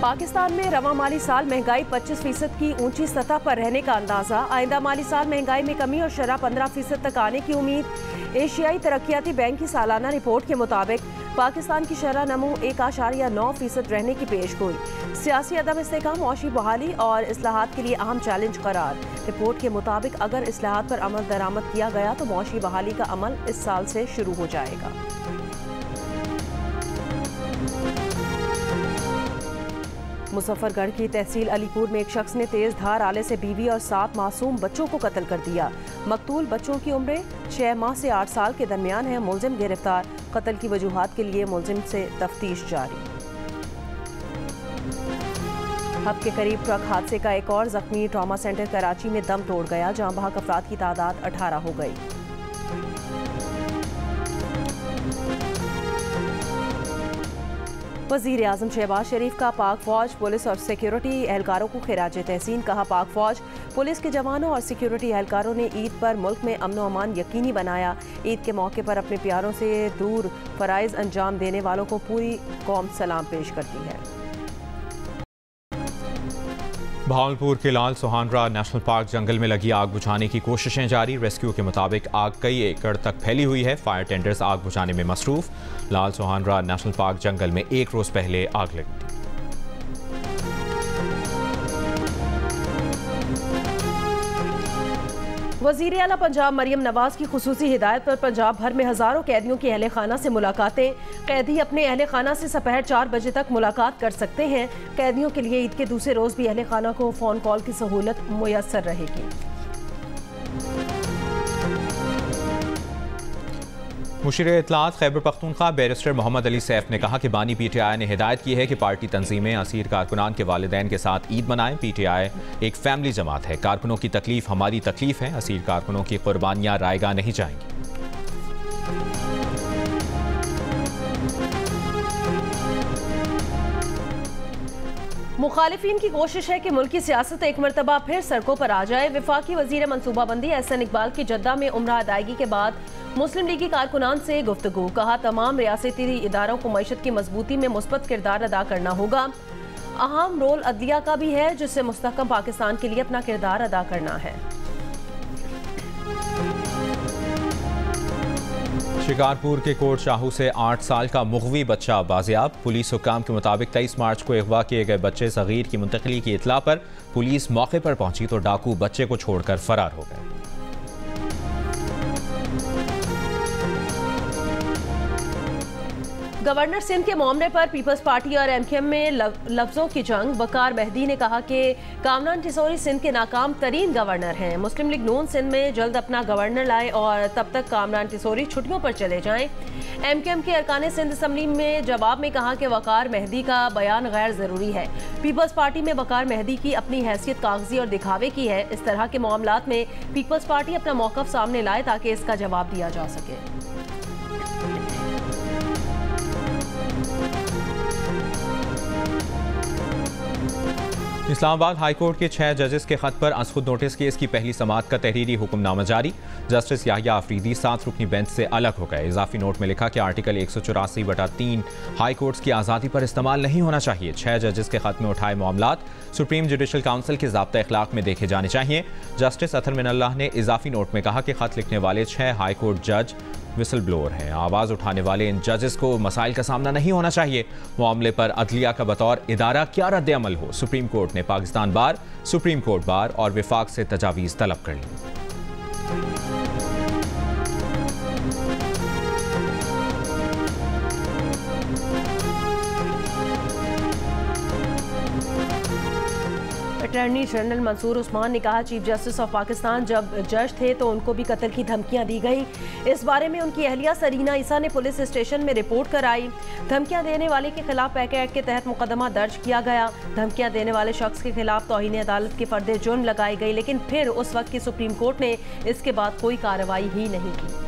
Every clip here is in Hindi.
पाकिस्तान में रवां माली साल महंगाई 25% की ऊंची सतह पर रहने का अंदाजा। आइंदा माली साल महंगाई में कमी और शरह 15% तक आने की उम्मीद। एशियाई तरक्याती बैंक की सालाना रिपोर्ट के मुताबिक पाकिस्तान की शरह नमू 1.9% रहने की पेशगोई। सियासी अदम इस्तेहकाम, मौशी बहाली और इस्लाहात के लिए अहम चैलेंज करार। रिपोर्ट के मुताबिक अगर इस्लाहात पर अमल दरामद किया गया तो मौशी बहाली का अमल इस साल से शुरू हो जाएगा। मुजफ्फरगढ़ की तहसील अलीपुर में एक शख्स ने तेज धार आले से बीवी और 7 मासूम बच्चों को कत्ल कर दिया। मकतूल बच्चों की उम्रें 6 माह से 8 साल के दरमियान है। मुलजिम गिरफ्तार। कत्ल की वजूहात के लिए मुलजिम से तफ्तीश जारी। हब के करीब ट्रक हादसे का एक और जख्मी। ट्रॉमा सेंटर कराची में दम तोड़ गया, जहां बहक अफराद की तादाद 18 हो गई। वज़ीर आज़म शहबाज शरीफ का पाक फौज, पुलिस और सिक्योरिटी एहलकारों को खिराज तहसीन। कहा, पाक फौज, पुलिस के जवानों और सिक्योरिटी एहलकारों ने ईद पर मुल्क में अमन व अमान यकीनी बनाया। ईद के मौके पर अपने प्यारों से दूर फ़राइज़ अंजाम देने वालों को पूरी कौम सलाम पेश करती है। भावलपुर के लाल सोहानरा नेशनल पार्क जंगल में लगी आग बुझाने की कोशिशें जारी। रेस्क्यू के मुताबिक आग कई एकड़ तक फैली हुई है। फायर टेंडर्स आग बुझाने में मसरूफ। लाल सोहानरा नेशनल पार्क जंगल में एक रोज पहले आग लगी थी। वज़ीर आला पंजाब मरियम नवाज की खुसूसी हिदायत पर पंजाब भर में हज़ारों कैदियों की अहले खाना से मुलाकातें। कैदी अपने अहले खाना से दोपहर 4 बजे तक मुलाकात कर सकते हैं। कैदियों के लिए ईद के दूसरे रोज़ भी अहले खाना को फ़ोन कॉल की सहूलत मुयस्सर रहेगी। मुशीर इत्तलात खैबर पख्तूनख्वा बैरिस्टर मोहम्मद अली सैफ ने कहा कि बानी PTI ने हिदायत की है कि पार्टी तंजीमें असीर कारकुनान के वालिदैन के साथ ईद मनाएं। PTI एक फैमिली जमात है। कारकुनों की तकलीफ हमारी तकलीफ है। असीर कारकुनों की कुर्बानियां रायगा नहीं जाएंगी। मुखालिफिन की कोशिश है कि मुल्की सियासत एक मरतबा फिर सड़कों पर आ जाए। विफाकी वजीर मनसूबाबंदी एहसन इकबाल की जद्दा में उम्रा अदायगी के बाद मुस्लिम लीगी कारकुनान से गुफ्तगू। कहा, तमाम रियासती इदारों को मईशत की मजबूती में मुस्बत किरदार अदा करना होगा। अहम रोल अदलिया का भी है, जिससे मुस्तहकम पाकिस्तान के लिए अपना किरदार अदा करना है। शिकारपुर के कोट शाहू से 8 साल का मुग़वी बच्चा बाजियाब। पुलिस हुक्काम के मुताबिक 23 मार्च को अगवा किए गए बच्चे सगीर की मुंतकिली की इतला पर पुलिस मौके पर पहुंची तो डाकू बच्चे को छोड़कर फरार हो गए। गवर्नर सिंध के मामले पर पीपल्स पार्टी और MKM में लफ्जों की जंग। वकार मेहदी ने कहा कि कामरान टिसोरी सिंध के नाकाम तरीन गवर्नर हैं। मुस्लिम लीग नून सिंध में जल्द अपना गवर्नर लाए और तब तक कामरान टिसोरी छुट्टियों पर चले जाएं। MKM के अरकान सिंध असम्बली में जवाब में कहा कि वकार मेहदी का बयान गैर ज़रूरी है। पीपल्स पार्टी में वकार मेहदी की अपनी हैसियत कागजी और दिखावे की है। इस तरह के मामलात में पीपल्स पार्टी अपना मौक़िफ़ सामने लाए ताकि इसका जवाब दिया जा सके। इस्लामाबाद हाईकोर्ट के 6 जजेस के खत पर अनखुद नोटिस केस की पहली समाअत का तहरीरी हुक्मनामा जारी। जस्टिस याहिया अफरीदी 7 रुकनी बेंच से अलग हो गए। इजाफी नोट में लिखा कि आर्टिकल 184/3 हाई कोर्ट्स की आज़ादी पर इस्तेमाल नहीं होना चाहिए। 6 जजेस के खत में उठाए मामलात सुप्रीम जुडिशल काउंसिल के ज़ाब्ता अखलाक में देखे जाने चाहिए। जस्टिस अतर मिनल्लाह ने इजाफी नोट में कहा कि खत लिखने वाले 6 हाई कोर्ट जज विसल ब्लोअर हैं। आवाज़ उठाने वाले इन जजेस को मसाइल का सामना नहीं होना चाहिए। मामले पर अदलिया का बतौर इदारा क्या रद्द अमल हो। सुप्रीम कोर्ट ने पाकिस्तान बार, सुप्रीम कोर्ट बार और विफाक से तजावीज़ तलब कर ली। अटॉर्नी जनरल मंसूर उस्मान ने कहा, चीफ जस्टिस ऑफ पाकिस्तान जब जज थे तो उनको भी कत्ल की धमकियां दी गई। इस बारे में उनकी अहलिया सरीना ईसा ने पुलिस स्टेशन में रिपोर्ट कराई। धमकियां देने वाले के खिलाफ पैके एक्ट के तहत मुकदमा दर्ज किया गया। धमकियां देने वाले शख्स के खिलाफ तौहीन अदालत के फर्द जुर्म लगाई गई, लेकिन फिर उस वक्त की सुप्रीम कोर्ट ने इसके बाद कोई कार्रवाई ही नहीं की।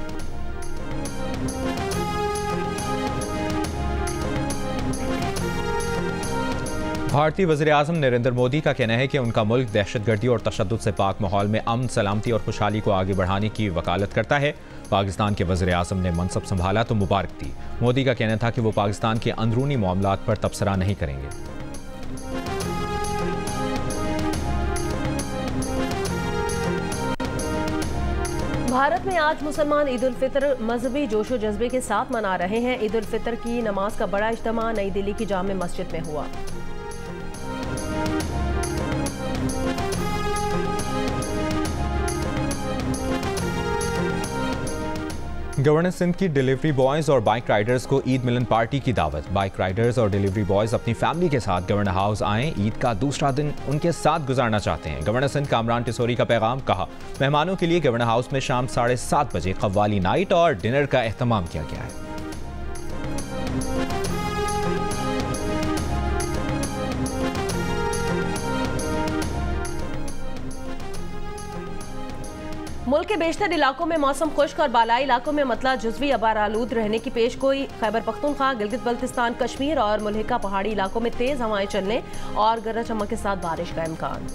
भारतीय वज़ीर-ए-आज़म नरेंद्र मोदी का कहना है कि उनका मुल्क दहशतगर्दी और तशद्दुद से पाक माहौल में अमन, सलामती और खुशहाली को आगे बढ़ाने की वकालत करता है। पाकिस्तान के वज़ीर-ए-आज़म ने मनसब संभाला तो मुबारक दी। मोदी का कहना था कि वो पाकिस्तान के अंदरूनी मामलात पर तबसरा नहीं करेंगे। भारत में आज मुसलमान ईद उल फितर मजहबी जोशो जज्बे के साथ मना रहे हैं। ईद उल फितर की नमाज का बड़ा इज्तिमा नई दिल्ली की जामे मस्जिद में हुआ। गवर्नर सिंध की डिलीवरी बॉयज और बाइक राइडर्स को ईद मिलन पार्टी की दावत। बाइक राइडर्स और डिलीवरी बॉयज अपनी फैमिली के साथ गवर्नर हाउस आएं, ईद का दूसरा दिन उनके साथ गुजारना चाहते हैं। गवर्नर सिंध कामरान टिसोरी का पैगाम, कहा मेहमानों के लिए गवर्नर हाउस में शाम 7:30 बजे कव्वाली नाइट और डिनर का एहतमाम किया गया है। मुल्क के बेशतर इलाकों में मौसम खुश्क और बालाई इलाकों में मतला जुज़वी अबार आलूद रहने की पेशगोई। खैबर पख्तूनख्वा, गिलगित बल्तिस्तान, कश्मीर और मुल्हिका पहाड़ी इलाकों में तेज हवाएं चलने और गरज चमक के साथ बारिश का इम्कान।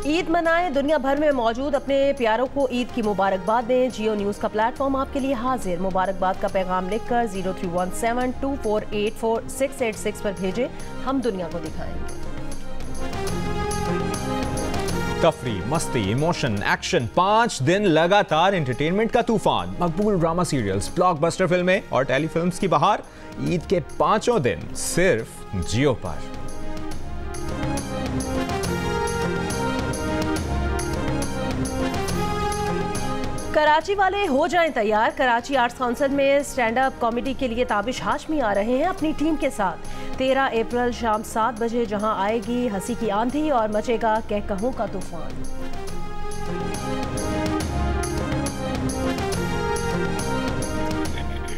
ईद मनाएं, दुनिया भर में मौजूद अपने प्यारों को ईद की मुबारकबाद दें। जियो न्यूज़ का प्लेटफॉर्म आपके लिए हाजिर। मुबारकबाद का पैगाम लिखकर 03172484 पर भेजें, हम दुनिया को दिखाएंगे। तफरी, मस्ती, इमोशन, एक्शन, 5 दिन लगातार एंटरटेनमेंट का तूफान। मकबूल ड्रामा सीरियल्स, ब्लॉकबस्टर फिल्में और टेलीफिल्म्स की बहार। ईद के 5 दिन सिर्फ जियो पर। कराची वाले हो जाएं तैयार। कराची आर्ट्स काउंसिल में स्टैंड अप कॉमेडी के लिए ताबिश हाशमी आ रहे हैं अपनी टीम के साथ। 13 अप्रैल शाम 7 बजे जहां आएगी हंसी की आंधी और मचेगा कहकहों का तूफान।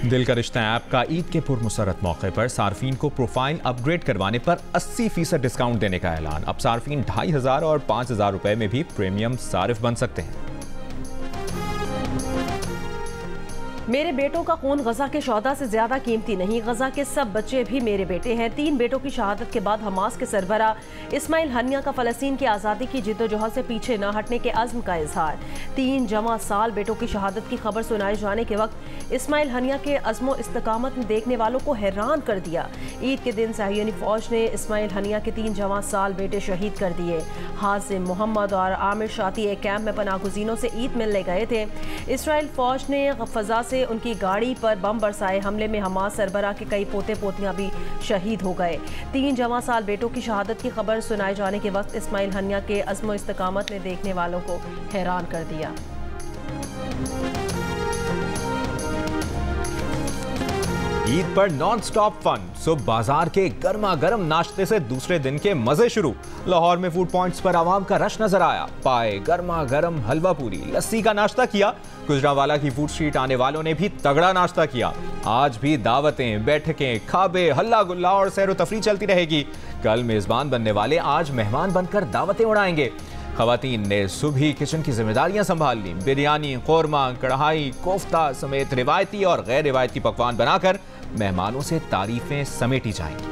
दिल का रिश्ता ऐप का ईद के पुरमसरत मौके पर सार्फिन को प्रोफाइल अपग्रेड करवाने पर 80% डिस्काउंट देने का ऐलान। अब सार्फिन 2500 और 5000 रुपए में भी प्रीमियम सारिफ बन सकते हैं। मेरे बेटों का खून गजा के शौदा से ज्यादा कीमती नहीं। गजा के सब बच्चे भी मेरे बेटे हैं। 3 बेटों की शहादत के बाद हमास के सरबरा इस्माइल हनिया का फलस्तीन की आज़ादी की जिद्दोजहद से पीछे न हटने के अज़्म का इजहार। 3 जमा साल बेटों की शहादत की खबर सुनाए जाने के वक्त इस्माइल हनिया के अज़्मो इस्तकामत ने देखने वालों को हैरान कर दिया। ईद के दिन सहायनी फौज ने इस्माइल हनिया के 3 जमा साल बेटे शहीद कर दिए। हाजिम मोहम्मद और आमिर शाती एक कैंप में पनाहगुज़ीनों से ईद मिलने गए थे। इसराइल फौज ने फजा से उनकी गाड़ी पर बम बरसाए। हमले में हमास सरबरा के कई पोते पोतियां भी शहीद हो गए। 3 जमा साल बेटों की शहादत की खबर सुनाए जाने के वक्त इस्माइल हनिया के अज़्म इस्तकामत ने देखने वालों को हैरान कर दिया। ईद पर नॉन स्टॉप फन। सुबह बाजार के गर्मा गर्म नाश्ते से दूसरे दिन के मजे शुरू। लाहौर में फूड पॉइंट्स पर आवाम का रश नजर आया। पाए गर्मा गर्म हलवा पूरी, लस्सी का नाश्ता किया। गुजरावाला की फूड स्ट्रीट आने वालों ने भी तगड़ा नाश्ता किया। आज भी दावतें, बैठकें, खाबे, हल्ला गुल्ला और सैर व तफरी चलती रहेगी। कल मेजबान बनने वाले आज मेहमान बनकर दावतें उड़ाएंगे। खवातीन ने सुबह किचन की जिम्मेदारियां संभाल ली। बिरयानी, कोरमा, कढ़ाई, कोफ्ता समेत रिवायती और गैर रिवायती पकवान बनाकर मेहमानों से तारीफें समेटी जाएंगी।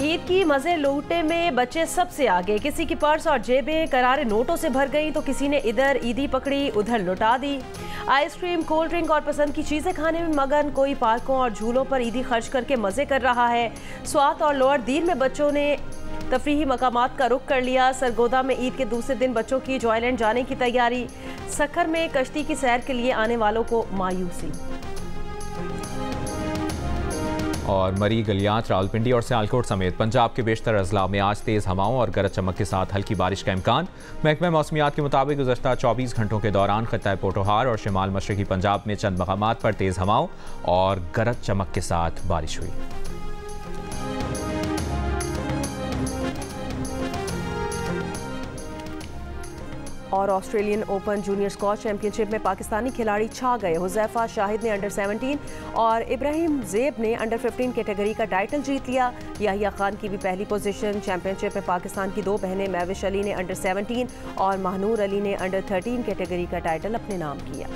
ईद की मजे लूटने में बच्चे सबसे आगे। किसी की पर्स और जेबें करारे नोटों से भर गई तो किसी ने इधर ईदी पकड़ी उधर लुटा दी। आइसक्रीम, कोल्ड ड्रिंक और पसंद की चीजें खाने में मगन। कोई पार्कों और झूलों पर ईदी खर्च करके मजे कर रहा है। स्वात और लोअर दीर में बच्चों ने तफरीही मकामात का रुख कर लिया। सरगोदा में ईद के दूसरे दिन बच्चों की जॉयलैंड जाने की तैयारी। सखर में कश्ती की सैर के लिए आने वालों को मायूसी। और मरी, गलियात, रावलपिंडी और सियालकोट समेत पंजाब के बेशतर अजला में आज तेज हवाओं और गरज चमक के साथ हल्की बारिश का इम्कान। महकमा मौसमियात के मुताबिक गुज़श्ता 24 घंटों के दौरान खित्ता पोटोहार और शिमाल मशरकी पंजाब में चंद मकामात पर तेज हवाओं और गरज चमक के साथ बारिश हुई। और Australian open junior squash championship में पाकिस्तानी खिलाड़ी छा गए। हुज़ैफा शाहिद ने अंडर 17 और इब्राहिम ज़ेब ने अंडर 15 कैटेगरी का टाइटल जीत लिया। याहिया खान की भी पहली पोजीशन। चैंपियनशिप में पाकिस्तान की 2 बहनें महविश अली ने अंडर 17 और महानूर अली ने अंडर 13 कैटेगरी का टाइटल अपने नाम किया।